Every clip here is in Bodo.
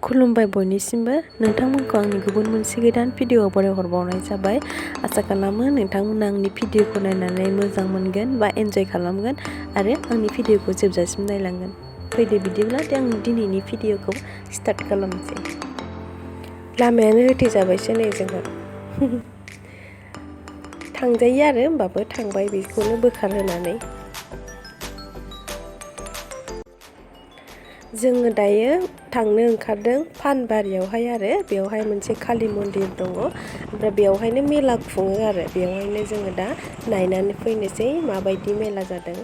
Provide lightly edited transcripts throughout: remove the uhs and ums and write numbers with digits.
खुलुमबाय बयनिसिमबो नोंथांमोनखौ आंनि गुबुन मोनसे गोदान भिडिअ बरायहरबावनाय जाबाय। आसा खालामो नोंथांमोना आंनि भिडिअखौ नायनानै मोजां मोनगोन बा एन्जय खालामगोन आरो आंनि भिडिअखौ जोबजासिम नायलांगोन। फैदो बिदिब्ला आं दिनैनि भिडिअखौ स्टार्ट खालामनोसै। लामायानो होथेजाबायसो नै जोंहा थांजायो आरो होमबाबो थांबाय बेखौनो बोखारहोनानै। जोङो दायो थांनो ओंखारदों पानबारियावहाय आरो बेवहाय मोनसे कालि मन्दिर दङ। ओमफ्राय बेवहायनो मेला खुङो आरो बेवहायनो जोङो दा नायनानै फैनोसै माबायदि मेला जादों।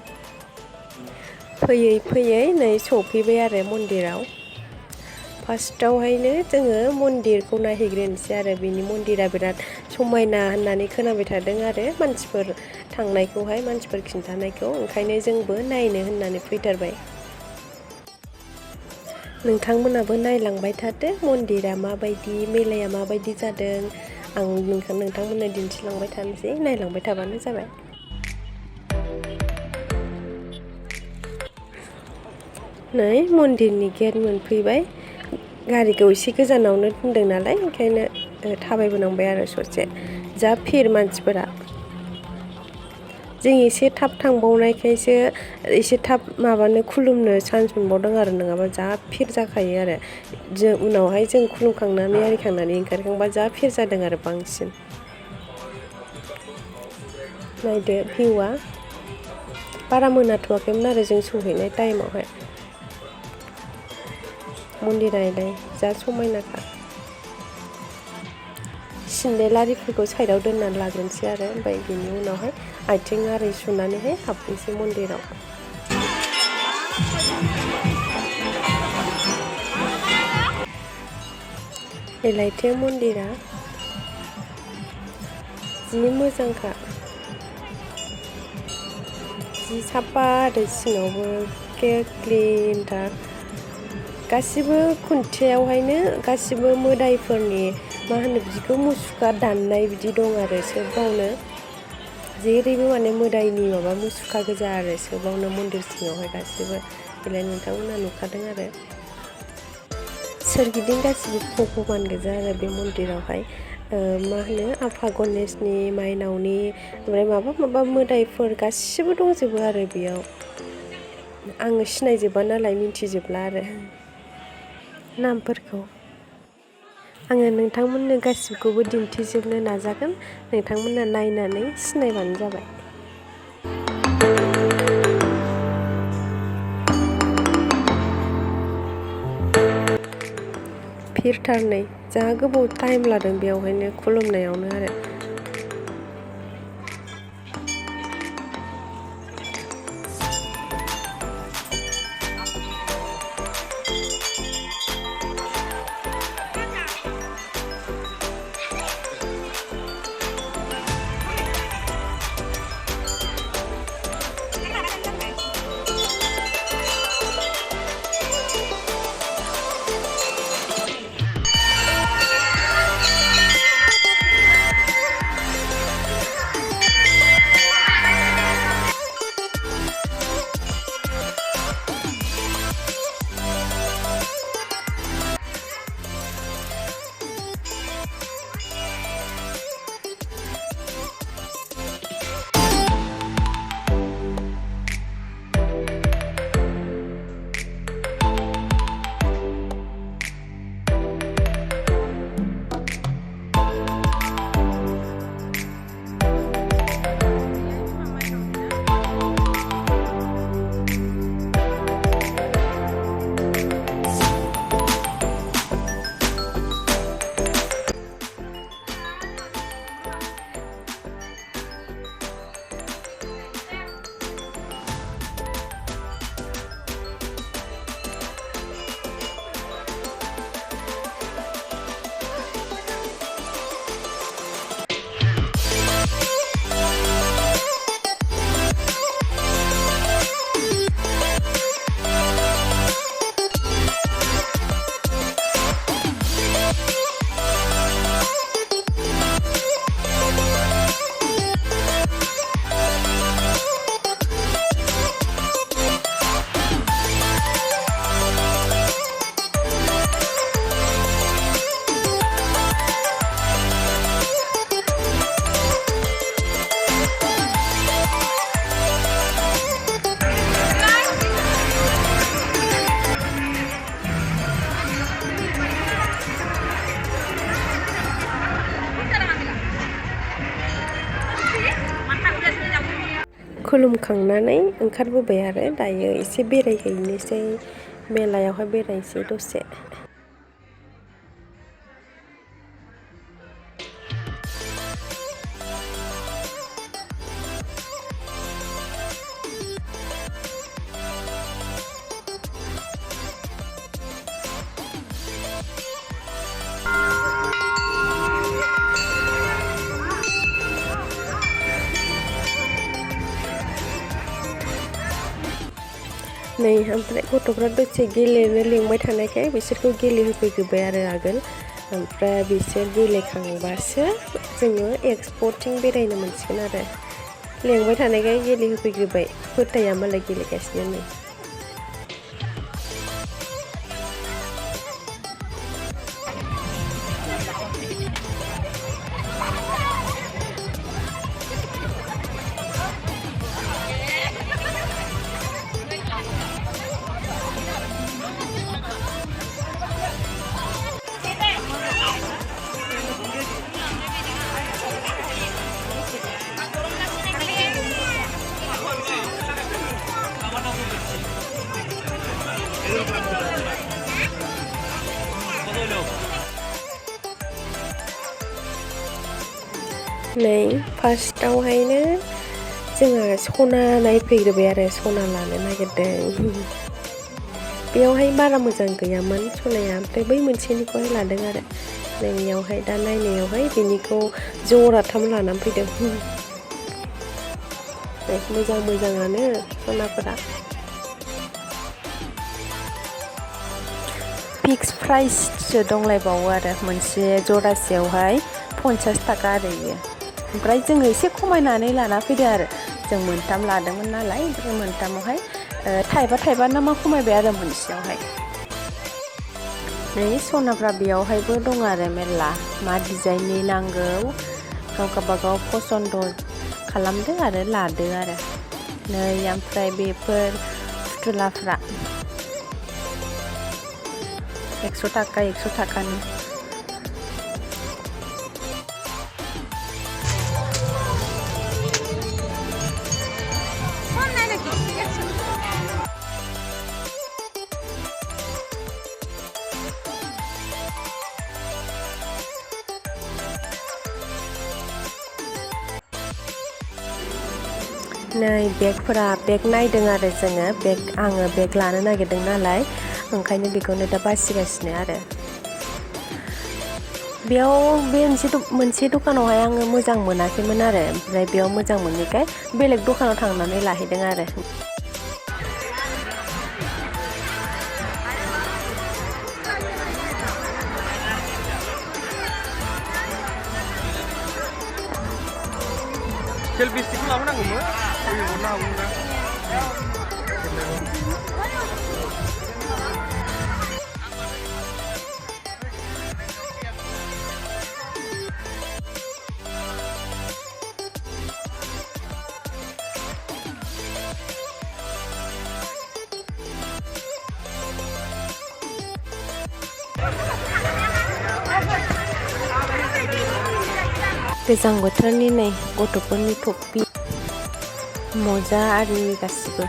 फैयै फैयै नै सफैबाय आरो मन्दिराव। फार्स्टआवहायनो जोङो मन्दिरखौ नायहैग्रोनोसै आरो बेनि मन्दिरा बिराद समायना होननानै खोनाबाय थादों आरो मानसिफोर थांनायखौहाय मानसिफोर खिन्थानायखौ, ओंखायनो जोंबो नायनो होननानै फैथारबाय। नोंथांमोनाबो नायलांबाय थादो मन्दिरा माबायदि, मेलाया माबायदि जादों। आं नोंथांमोननो दिन्थिलांबाय थानोसै, नायलांबाय थाबानो जाबाय। नै मन्दिरनि गेट मोनफैबाय। गारिखौ एसे गोजानावनो दोनदों नालाय ओंखायनो थाबायबोनांबाय आरो ससे। जा भिर मानसिफोरा। जों एसे थाब थांबावनायखायसो एसे थाब माबानो खुलुमनो चान्स मोनबावदों आरो, नङाबा जा भिर जाखायो आरो। उनावहाय जों खुलुमखांनानै आरिखांनानै ओंखारखांबा जा भिर जादों आरो बांसिन। नायदो भिउआ बारा मोनाथ'वाखैमोन आरो जों सहैनाय टाइमावहाय। मन्दिरालाय जा समायनाखा। सेन्देल आरिफोरखौ साइडआव दोननानै लाग्रोनोसै आरो ओमफ्राय बेनि उनावहाय आथिं आरि सुनानैहाय हाबनोसै मन्दिराव। बेलायथो मन्दिरा जि मोजांखा, जि साफा आरो सिङावबो क्लिनथार। गासिबो खुन्थियावहायनो गासिबो मोदायफोरनि मा होनो बिदिखौ मुसुखा दाननाय बिदि दं आरो सोबावनो। जेरैबो माने मोदायनि माबा मुसुखा गोजा आरो सोबावनो मन्दिर सिङावहाय गासिबो। बेलाय नोंथांमोना नुखादों आरो। सोरगिदिं गासिबो भगबान गोजा आरो बे मन्दिरावहाय। मा होनो आफा गनेशनि, माइनावनि, ओमफ्राय माबा मोदायफोर गासिबो दंजोबो आरो बेयाव। आङो सिनायजोबा नालाय मिन्थिजोबला आरो नामफोरखौ। आङो नोंथांमोननो गासिबखौबो दिन्थिजोबनो नाजागोन, नोंथांमोना नायनानै सिनायबानो जाबाय। भिरथार नै, जा गोबाव टाइम लादों बेवहायनो खुलुमनायावनो आरो। खुलुमखांनानै ओंखारबोबाय आरो दायो एसे बेरायहैनोसै मेलायावहाय बेरायनोसै दसे। नै ओमफ्राय गथ'फ्रा दसे गेलेनो लिंबाय थानायखाय बिसोरखौ गेलेहोफैग्रोबाय आरो आगोल। ओमफ्राय बिसोर गेलेखांबासो जोङो एक्सप'थिं बेरायनो मोनसिगोन आरो। लेंबाय थानायखाय गेलेहोफैग्रोबाय, फोथाया मालाय गेलेगासिनो नै। नै फार्स्टआवहायनो जोंहा सना नायफैग्रोबाय आरो सना लानो नागिरदों। बेयावहाय बारा मोजां गैयामोन सनाया, ओमफ्राय बै मोनसेनिखौहाय लादों आरो। नैयावहाय दा नायनायावहाय बेनिखौ जराथाम लानानै फैदों। मोजां मोजाङानो सनाफोरा। फिक्स प्राइससो दंलायबावो आरो मोनसे जरासेयावहाय 50 थाखा आरो इयो। ओमफ्राय जोङो एसे खमायनानै लाना फैदो आरो। जों मोनथाम लादोंमोन नालाय, ओमफ्राय मोनथामावहाय थाइबा ना मा खमायबाय आरो मोनसेयावहाय। नै सनाफ्रा बेयावहायबो दं आरो मेरला, मा डिजाइननि नांगौ गाव गावबागाव पसन्द खालामदो आरो लादो आरो। नै ओमफ्राय बेफोर फुथुलाफ्रा 100 थाखानि। नै बेगफोरा, बेग नायदों आरो जोङो, आङो बेग लानो नागिरदों नालाय, ओंखायनो बेखौनो दा बासिगासिनो आरो। बेयाव बे मोनसे दखानावहाय आङो मोजां मोनाखैमोन आरो, ओमफ्राय बेयाव मोजां मोनैखाय बेलेग दखानाव थांनानै लाहैदों आरो। सेलफिस्टिकखौ लाबोनांगौमोन, हरनो हागौमोन ना। गोजां बोथोरनि नै गथ'फोरनि टपि, मजा आरि गासिबो।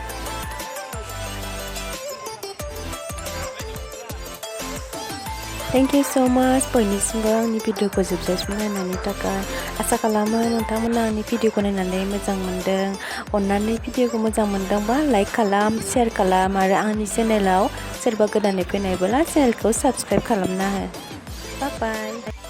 थेंक इउ स' माच बयनिसिमबो आंनि भिडिअखौ जोबजासिम नायनायनि थाखाय। आसा खालामो नोंथांमोना आंनि भिडिअखौ नायनानै मोजां मोनदों। अन्नानै भिडिअखौ मोजां मोनदोंबा लाइक खालाम, शेयार खालाम, आरो आंनि चेनेलाव सोरबा गोदानै फैनायबोला चेनेलखौ साबस्क्राइब खालामना हो। बाय बाय।